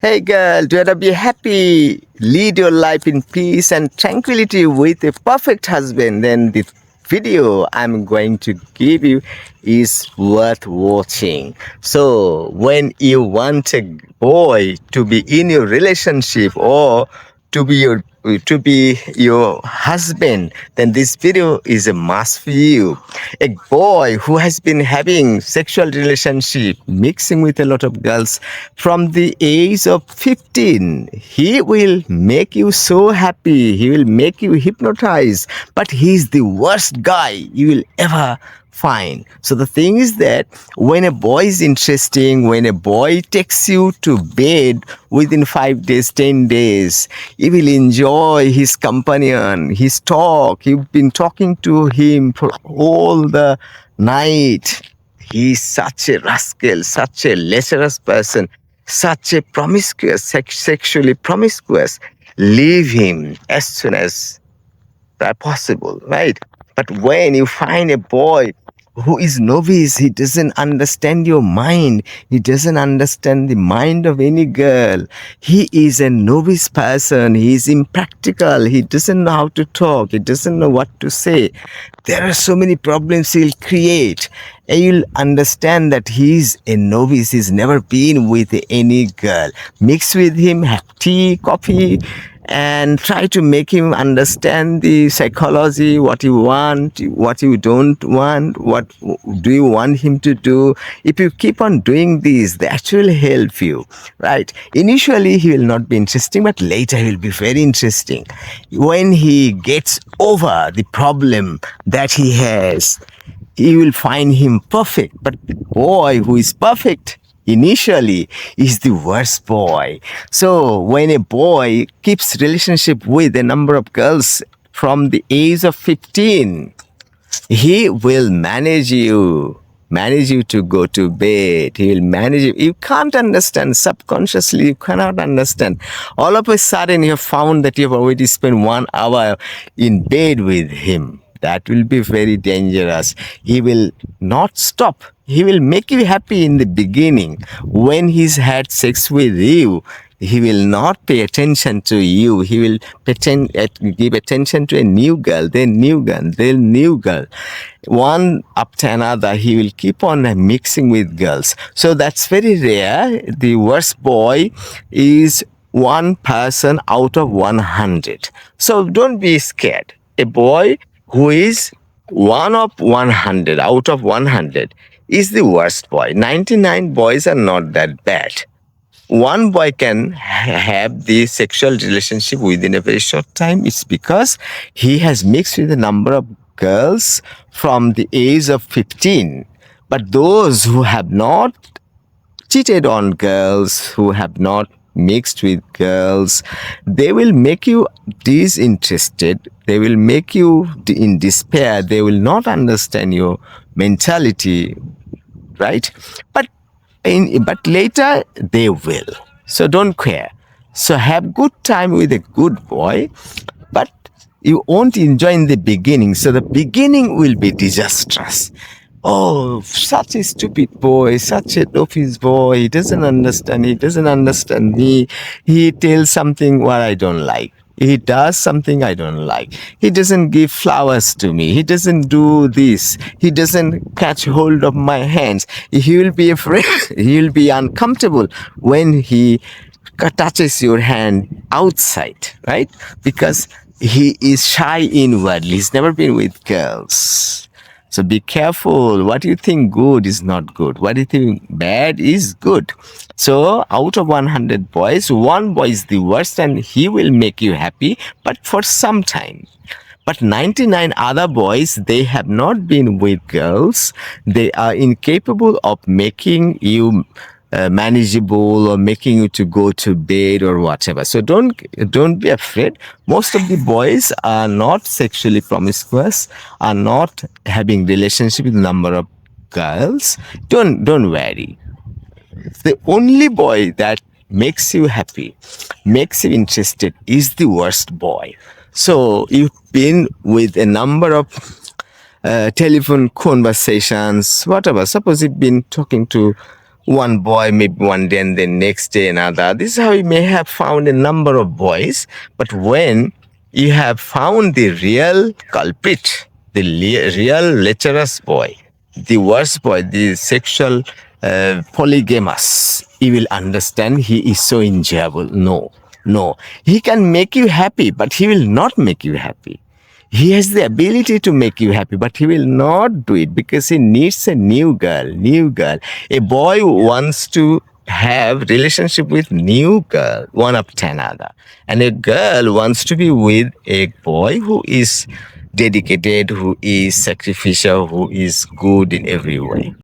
Hey girl, do you wanna be happy? Lead your life in peace and tranquility with a perfect husband. Then the video I'm going to give you is worth watching. So, when you want a boy to be in your relationship or to be your husband, then this video is a must for you. A boy who has been having sexual relationship mixing with a lot of girls from the age of 15, he will make you so happy, he will make you hypnotized, but he's the worst guy you will ever fine. So the thing is that when a boy is interesting, when a boy takes you to bed within 5 days, 10 days, you will enjoy his companion, his talk. You've been talking to him for all the night. He's such a rascal, such a lecherous person, such a promiscuous, sexually promiscuous. Leave him as soon as possible, right? But when you find a boy who is novice, he doesn't understand your mind, he doesn't understand the mind of any girl, he is a novice person, he is impractical, he doesn't know how to talk, he doesn't know what to say. There are so many problems he'll create, and you'll understand that he's a novice, he's never been with any girl. Mix with him, have tea, coffee, and try to make him understand the psychology, what you want, what you don't want, what do you want him to do. If you keep on doing this, that will help you, right? Initially he will not be interesting, but later he will be very interesting when he gets over the problem that he has. You will find him perfect. But the boy who is perfect initially is the worst boy. So when a boy keeps relationship with a number of girls from the age of 15, he will manage you to go to bed. He will manage you. You can't understand subconsciously. You cannot understand. All of a sudden, you have found that you have already spent 1 hour in bed with him. That will be very dangerous. He will not stop. He will make you happy in the beginning. When he's had sex with you, he will not pay attention to you. He will give attention to a new girl, then new girl, then new girl. One after another, he will keep on mixing with girls. So that's very rare. The worst boy is one person out of 100. So don't be scared. A boy who is one of 100 out of 100 is the worst boy. 99 boys are not that bad. One boy can have the sexual relationship within a very short time. It's because he has mixed with a number of girls from the age of 15. But those who have not cheated on girls, who have not mixed with girls, they will make you disinterested. They will make you in despair. They will not understand your mentality, right? But later they will. So don't care. So have good time with a good boy, but you won't enjoy in the beginning. So the beginning will be disastrous. Oh, such a stupid boy, such a office boy. He doesn't understand. He doesn't understand me. He tells something what I don't like. He does something I don't like. He doesn't give flowers to me. He doesn't do this. He doesn't catch hold of my hands. He will be afraid. He will be uncomfortable when he touches your hand outside, right? Because he is shy inwardly. He's never been with girls. So be careful. What you think good is not good. What you think bad is good. So out of 100 boys, one boy is the worst and he will make you happy, but for some time. But 99 other boys, they have not been with girls. They are incapable of making you manageable or making you to go to bed or whatever. So don't be afraid. Most of the boys are not sexually promiscuous, are not having relationship with a number of girls. Don't worry. The only boy that makes you happy, makes you interested is the worst boy. So you've been with a number of telephone conversations, whatever. Suppose you've been talking to one boy maybe one day and then next day another. This is how you may have found a number of boys. But when you have found the real culprit, the real lecherous boy, the worst boy, the sexual polygamous, you will understand he is so enjoyable. No, no. He can make you happy, but he will not make you happy. He has the ability to make you happy, but he will not do it because he needs a new girl, new girl. A boy wants to have relationship with new girl, one after another. And a girl wants to be with a boy who is dedicated, who is sacrificial, who is good in every way.